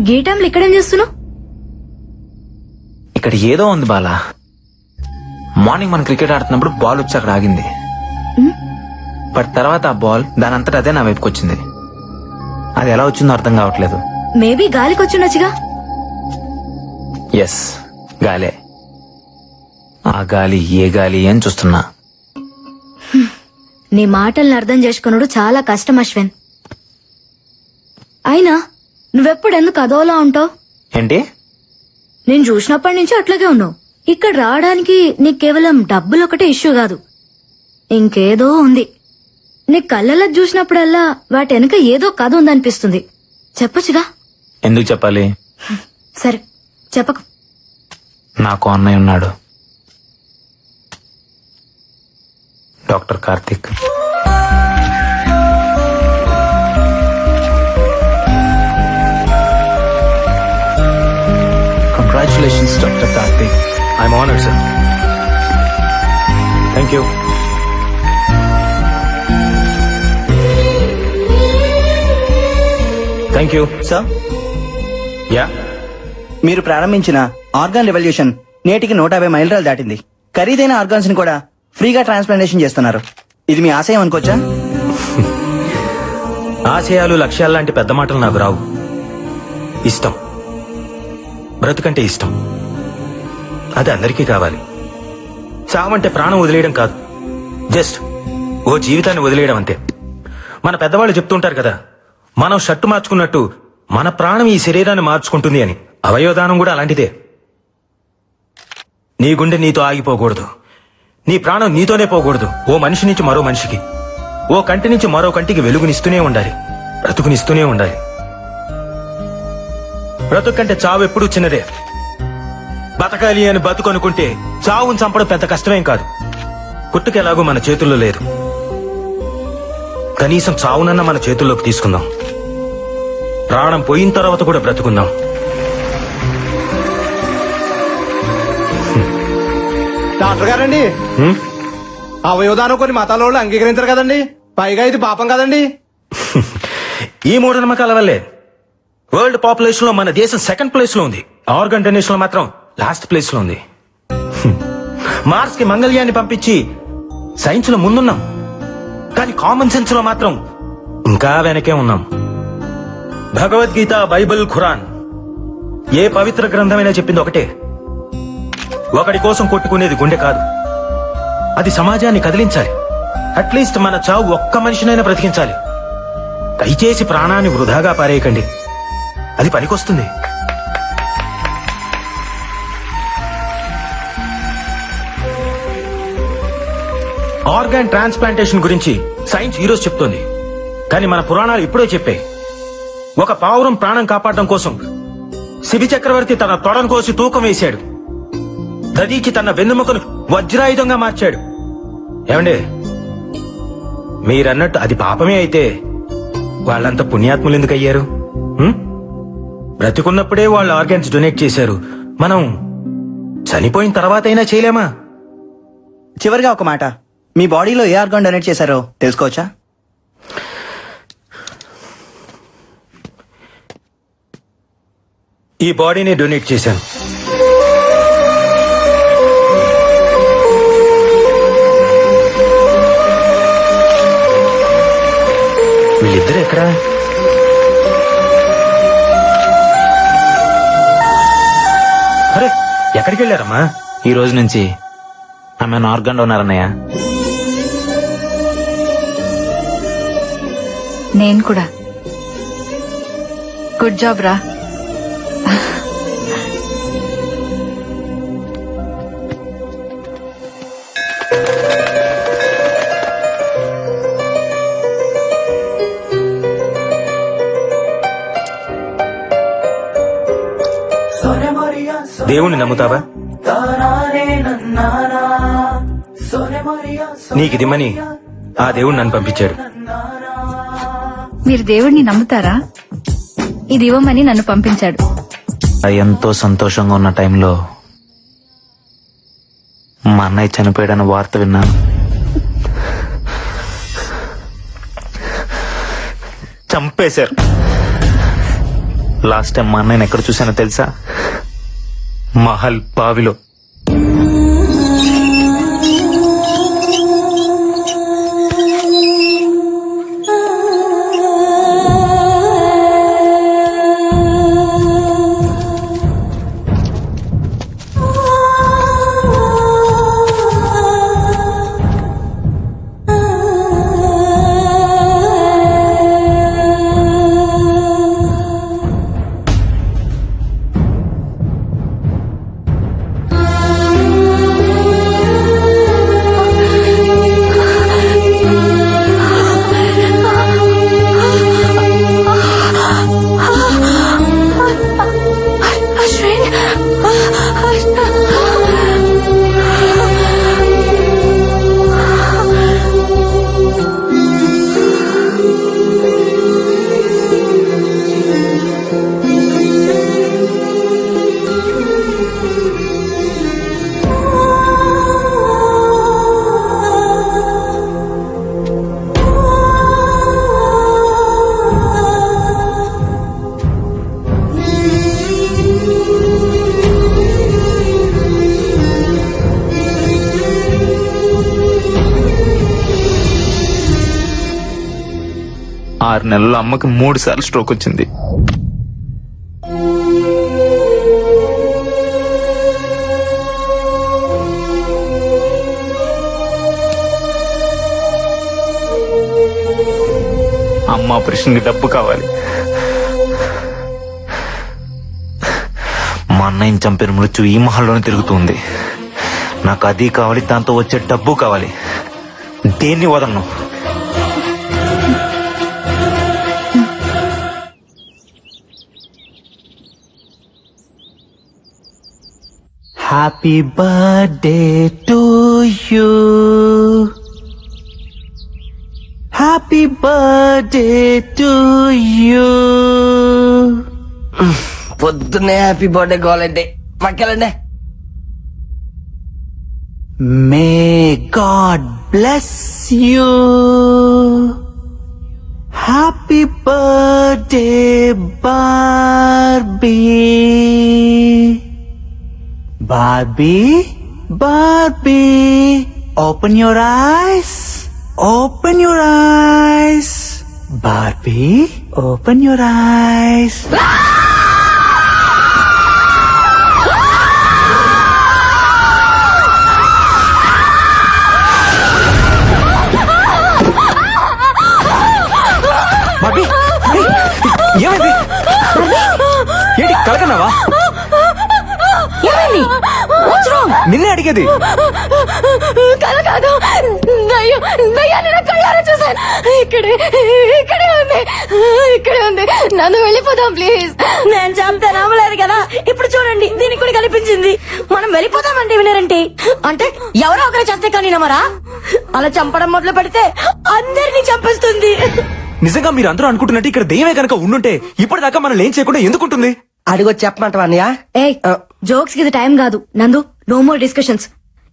గీటంలో ఇక్కడేం చేస్తున్నావు? ఇక్కడ ఏదో ఉంది బాలా. మార్నింగ్ మనం క్రికెట్ ఆడుతున్నప్పుడు బాల్ వచ్చి అక్కడ ఆగింది. బట్ తర్వాత ఆ బాల్ దాని అంతటా అదే నా వైపుకి వచ్చింది. అది ఎలా వచ్చిందో అర్థం కావట్లేదు. మేబీ గాలికి వచ్చిండొచ్చుగా. ఎస్, గాలే. ఆ గాలి ఏ గాలి అని చూస్తున్నా. నీ మాటల్ని అర్థం చేసుకున్నాడు చాలా కష్టం అశ్విన్. అయినా నువ్వెప్పుడు ఎందుకు అదోలా ఉంటావు? ఏంటి? నేను చూసినప్పటి నుంచి అట్లాగే ఉన్నావు. ఇక్కడ రావడానికి నీకు కేవలం డబ్బులు ఒకటే ఇష్యూ కాదు, ఇంకేదో ఉంది. నీ కళ్ళలో చూసినప్పుడల్లా వాటి వెనక ఏదో కథ ఉందనిపిస్తుంది. చెప్పొచ్చుగా. ఎందుకు చెప్పాలి? సరే చెప్పకు. నాకు అన్నయ్య ఉన్నాడు, doctor Karthik. Congratulations doctor Karthik. I'm honoured sir. Thank you. Thank you sir. Yeah, మీరు ప్రారంభించిన ఆర్గాన్ రెవల్యూషన్ నేటికి 150 మైలురాలు దాటింది. ఖరీదైన ఆర్గాన్స్ ని కూడా ఫ్రీగా ట్రాన్స్ప్లాంటేషన్ చేస్తున్నారు. ఇది మీ ఆశయం అనుకోవచ్చా? ఆశయాలు లక్ష్యాలు లాంటి పెద్ద మాటలు నాకు రావు. ఇష్టం, బ్రతుకంటే ఇష్టం. అది అందరికీ కావాలి. చావంటే ప్రాణం వదిలేయడం కాదు, జస్ట్ ఓ జీవితాన్ని వదిలేయడం అంతే. మన పెద్దవాళ్ళు చెప్తుంటారు కదా, మనం షర్టు మార్చుకున్నట్టు మన ప్రాణం ఈ శరీరాన్ని మార్చుకుంటుంది అని. అవయవదానం కూడా అలాంటిదే. నీ గుండె నీతో ఆగిపోకూడదు, నీ ప్రాణం నీతోనే పోకూడదు. ఓ మనిషి నుంచి మరో మనిషికి, ఓ కంటి నుంచి మరో కంటికి వెలుగునిస్తూనే ఉండాలి, బ్రతుకునిస్తూనే ఉండాలి. బ్రతుకంటే చావు ఎప్పుడూ చిన్నదే. బతకాలి అని బతుకు అనుకుంటే చావును చంపడం పెద్ద కష్టమేం కాదు. పుట్టుకెలాగూ మన చేతుల్లో లేదు, కనీసం చావునన్నా మన చేతుల్లోకి తీసుకుందాం. ప్రాణం పోయిన తర్వాత కూడా బ్రతుకుందాం. డాక్టర్ గారండి, అవయవదానం కొన్ని మతాల వాళ్ళు అంగీకరించారు కదండి, పైగా ఇది పాపం కదండి. ఈ మూఢనమ్మకాల వల్లే వరల్డ్ పాపులేషన్ లో మన దేశం సెకండ్ ప్లేస్ లో ఉంది. ఆర్గన్ డొనేషన్ లో మాత్రం లాస్ట్ ప్లేస్ లో ఉంది. మార్స్ కి మంగళ్యాన్ని పంపించి సైన్స్ లో ముందున్నాం, కానీ కామన్ సెన్స్ లో మాత్రం ఇంకా వెనకే ఉన్నాం. భగవద్గీత, బైబిల్, ఖురాన్, ఏ పవిత్ర గ్రంథమైనా చెప్పింది ఒకటే, ఒకడి కోసం కొట్టుకునేది గుండె కాదు, అది సమాజాన్ని కదిలించాలి. అట్లీస్ట్ మన చావు ఒక్క మనిషినైనా బ్రతికించాలి. దయచేసి ప్రాణాన్ని వృధాగా పారేయకండి, అది పనికొస్తుంది. ఆర్గాన్ ట్రాన్స్ప్లాంటేషన్ గురించి సైన్స్ ఈరోజు చెప్తోంది, కానీ మన పురాణాలు ఇప్పుడే చెప్పాయి. ఒక పావురం ప్రాణం కాపాడడం కోసం శిబి చక్రవర్తి తన తొడను కోసి తూకం వేశాడు. దదీచి తన వెన్నుముకను వజ్రాయుధంగా మార్చాడు. ఏమండే, మీరన్నట్టు అది పాపమే అయితే వాళ్ళంత పుణ్యాత్ములు ఎందుకు అయ్యారు? బ్రతికున్నప్పుడే వాళ్ళు ఆర్గాన్స్ డొనేట్ చేశారు, మనం చనిపోయిన తర్వాత అయినా చేయలేమా? చివరిగా ఒక మాట, మీ బాడీలో ఏ ఆర్గాన్ డొనేట్ చేశారో తెలుసుకోవచ్చా? ఈ బాడీని డొనేట్ చేశాను. వీళ్ళిద్దరు ఎక్కడా? అరే, ఎక్కడికి వెళ్ళారమ్మా? ఈ రోజు నుంచి ఆమె ఆర్గాన్ డోనర్ అన్నయ్య. నేను కూడా. గుడ్ జాబ్ రా. దేవుణ్ణి నమ్ముతావా? నీకిదిమ్మని ఆ దేవుడు నన్ను పంపించాడు. మీరు దేవుడిని నమ్ముతారా? ఇది ఇవ్వమని నన్ను పంపించాడు. ఎంతో సంతోషంగా ఉన్న టైంలో మా అన్నయ్య చనిపోయాడన్న వార్త విన్నాను. చంపేశారు. లాస్ట్ టైం మా అన్నయ్యని ఎక్కడ చూసానో తెలుసా? మహల్ బావిలో. ఆరు నెలల్లో అమ్మకి 3 సార్లు స్ట్రోక్ వచ్చింది. అమ్మ ఆపరేషన్ కి డబ్బు కావాలి. మా అన్నయ్యని చంపిన మృత్యు ఈ మహల్లోనే తిరుగుతుంది. నాకు అది కావాలి, దాంతో వచ్చే డబ్బు కావాలి. దేన్ని వదలను. Happy birthday to you. Happy birthday to you. పొద్దున్నే హ్యాపీ బర్త్డే కావాలండి పక్కెళ్ళండి. May God bless you. Happy birthday, Barbie. Barbie, Barbie, open your eyes. Open your eyes. Barbie, open your eyes. Barbie, ఏమైంది? ఏంటి కలకన్నావా? నిన్నే అడిగేది. కల కాదు, దయ్యాన్ని నా కళ్ళారా చూసాను. ఇక్కడే ఉంది. నన్ను వెళ్ళిపోదాం ప్లీజ్. నేను చంపితే నమ్మలేదు కదా, ఇప్పుడు చూడండి దీనికి కూడా కనిపించింది. మనం వెళ్ళిపోదామంటే వినరంటే, అంటే ఎవరో ఒకరు చస్తే కానీ నమ్మరా? అలా చంపడం మొదలు పెడితే అందరినీ చంపేస్తుంది. నిజంగా మీరు అందరూ అనుకుంటున్నట్టు ఇక్కడ దెయ్యమే కనుక ఉండుంటే ఇప్పటిదాకా మనం ఏం చేయకుండా ఎందుకుంటుంది? అడిగొచ్చి చెప్పమంటావా అన్నయ్య? జోక్స్ కి టైం కాదు నందు. No more discussions.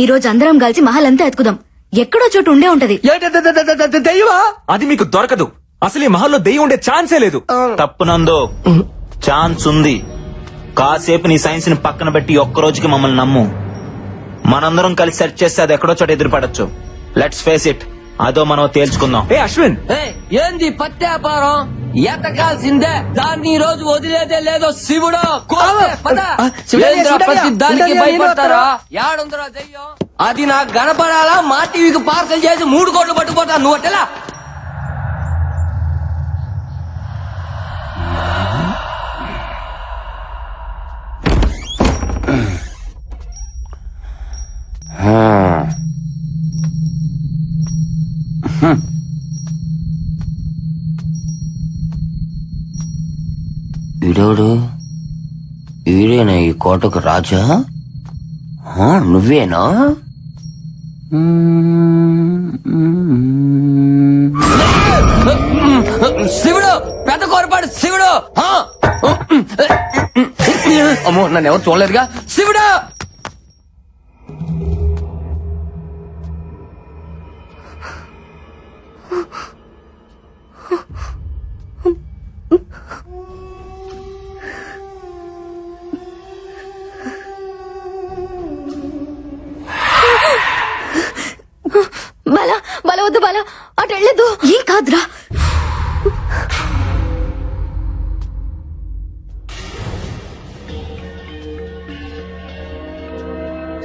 ఈ రోజు అందరం కలిసి మహల్ అంతా ఎత్తుకుదాం. ఎక్కడో చోటు ఉండే ఉంటది. దెయ్యమా? అది మీకు దొరకదు. అసలు ఈ మహల్లో దెయ్యం ఉండే ఛాన్సే లేదు. తప్పు నందో, ఛాన్స్ ఉంది. కాసేపు నీ సైన్స్ ని పక్కన పెట్టి ఒక్క రోజుకి మమ్మల్ని నమ్ము. మనందరం కలిసి సెర్చ్ చేస్తే అది ఎక్కడో చోట ఎదురుపడచ్చు. Let's face it. అదో మనం తేల్చుకుందాం. ఏ అశ్విన్, ఏంది పత్యాపారం? ఎతకాల్సిందే, దాన్ని ఈ రోజు వదిలేదే లేదో. శివుడు దానికి భయపడతారా? యాడుందరా దెయ్యం? అది నాకు కనపడాలా? మా టీవీకి పార్సల్ చేసి 3 కోట్లు పట్టుకుపోతా. నువ్వు అట్టెలా? వీడోడు వీడేనా ఈ కోటకు రాజా? నువ్వేనా? శివుడు, పెద్ద కోరపాడు శివుడు. అమ్మో, నన్ను ఎవరు చూడలేదుగా. శివుడు,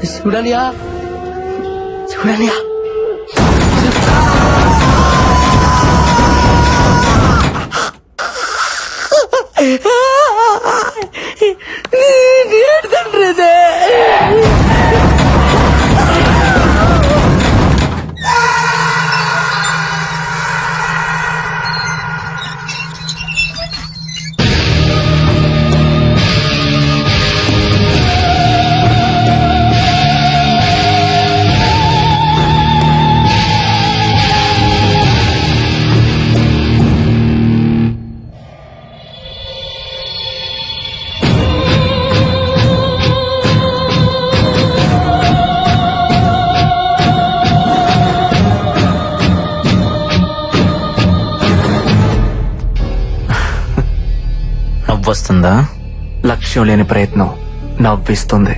శివుడనియా శివుడనియా తండ్రిదే వస్తుందా? లక్ష్యం లేని ప్రయత్నం నవ్విస్తుంది.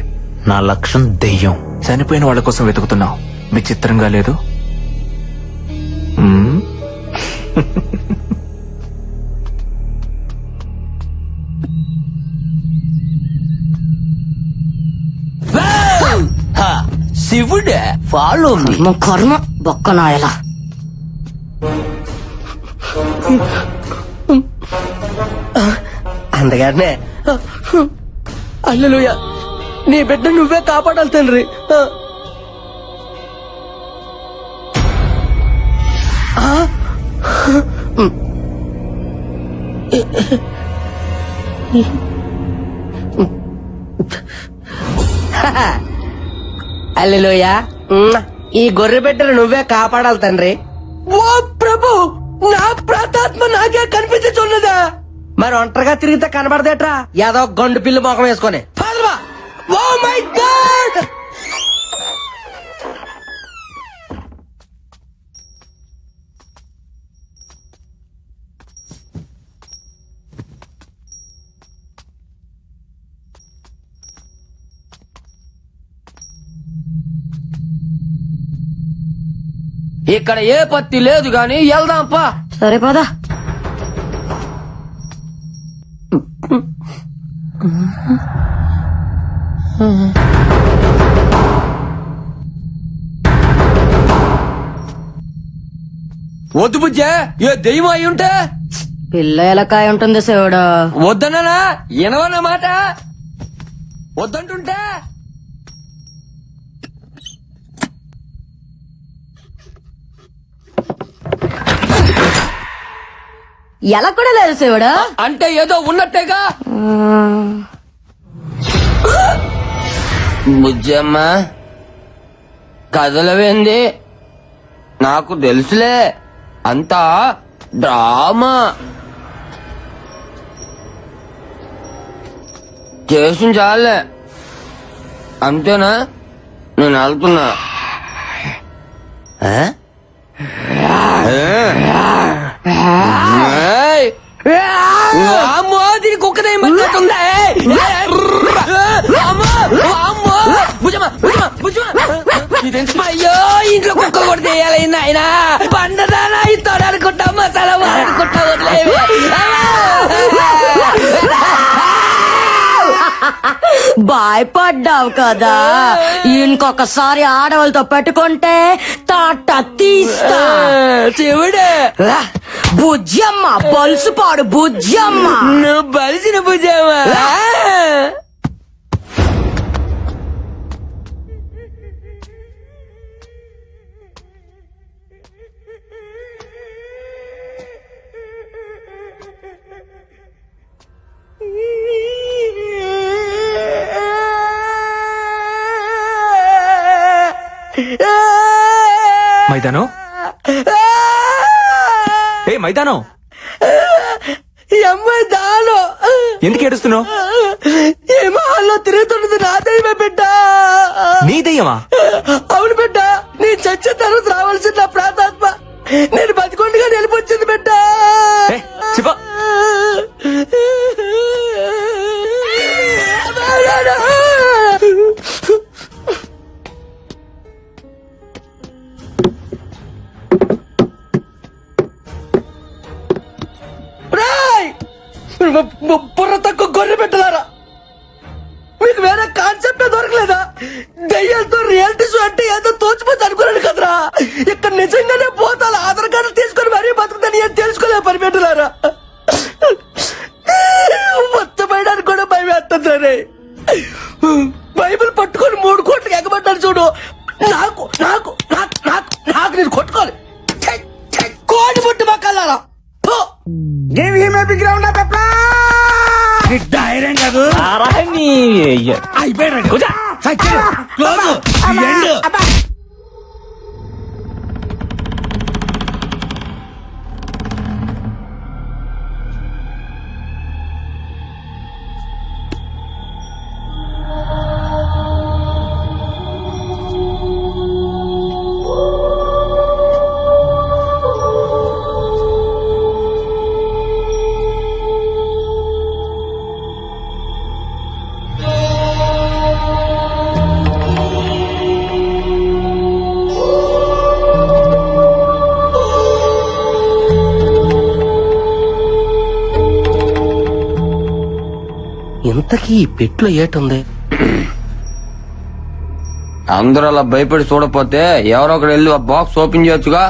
నా లక్ష్యం దెయ్యం. చనిపోయిన వాళ్ళ కోసం వెతుకుతున్నావు. విచిత్రంగా లేదు? శివుడే ఫాలో కర్మ బొక్కనాయలా. అందుగానే అల్లెలుయా నీ బిడ్డ నువ్వే కాపాడాలి తండ్రి. అల్లెలుయా ఈ గొర్రె బిడ్డను నువ్వే కాపాడాలి తండ్రి. ఓ ప్రభు, నా ప్రాతాత్మ నాకే కనిపించున్నదా? మరి ఒంటరిగా తిరిగితే కనబడదేట్రా ఏదో గండు పిల్లి మొఖం వేసుకొని. Oh my god! ఇక్కడ ఏ పత్తి లేదు గాని వెళ్దాంపా. సరే పదా. వద్దు బుజ్జే, ఏ దెయ్యం అయి ఉంటే పిల్ల ఎలకాయ ఉంటుంది శివుడు. వద్దన్నా ఎనవన్న మాట. వద్దంటుంటే ఎలా కూడా లేదు శివుడు. అంటే ఏదో ఉన్నట్టేగా. బుజ్జమ్మ కదలవేంది? నాకు తెలుసులే, అంతా డ్రామా చేసి చాలే. అంతేనా? నేను వెళ్తున్నా. అమ్మో, దీని కుక్కదే మన్నట్టుందా? అయ్యో, ఇంట్లో కుక్క కూడా తీయాలి నాయనా. పండదానా ఇస్తాడు అనుకుంటా, మసాలా అనుకుంటా. వదిలేవి భయపడ్డావు కదా. ఇంకొకసారి ఆడవాళ్ళతో పెట్టుకుంటే తాట తీస్తా. శివుడే బుజ్జమ్మ బలుసుపాడు. బుజ్జమ్మ నువ్వు బలిసిన బుజ్జమ్మ. మైదానం, ఏ మైదానం, అమ్మాయి దాను ఎందుకు ఏడుస్తున్నావు? ఈ మహల్లో తిరుగుతున్నది నా దయ్యమే బిడ్డ. నీ దయ్యమా? అవును బిడ్డ, నీ చచ్చిన తర్వాత రావాల్సిన నా ప్రాతాత్మ నేను బతికొండగా నిలిపొచ్చింది బిడ్డ. శివ, బుర్ర తక్కువ గొర్రె పెట్టలారా, మీకు వేరే కాన్సెప్ట్ దొరకలేదా? దయ్యాలతో రియాలిటీ షో అంటే ఏదో తోచిపోతే అనుకున్నాను కదరా. ఇక్కడ నిజంగానే పోతాను ఆధార్ కార్డు తీసుకొని మరీ బతుకుతాను ఏం తెలుసుకోలే పరిపెట్టులారా. మొత్తం పైడానికి కూడా భయం వేస్తుంది రే. బైబిల్ పట్టుకొని 3 కోట్లకి ఎగబడ్డాను చూడు. నాకు నాకు నాకు నాకు నాకు నేను కొట్టుకోవాలి. కోడి పుట్టి మక్కలారా ధైర్యం కాదు అయిపోయాడు. ఇంతకీ ఈ పెట్లో ఏటుంది? అందరూ అలా భయపడి చూడపోతే ఎవరో ఒకరు వెళ్ళి ఆ బాక్స్ ఓపెన్ చేయొచ్చుగా.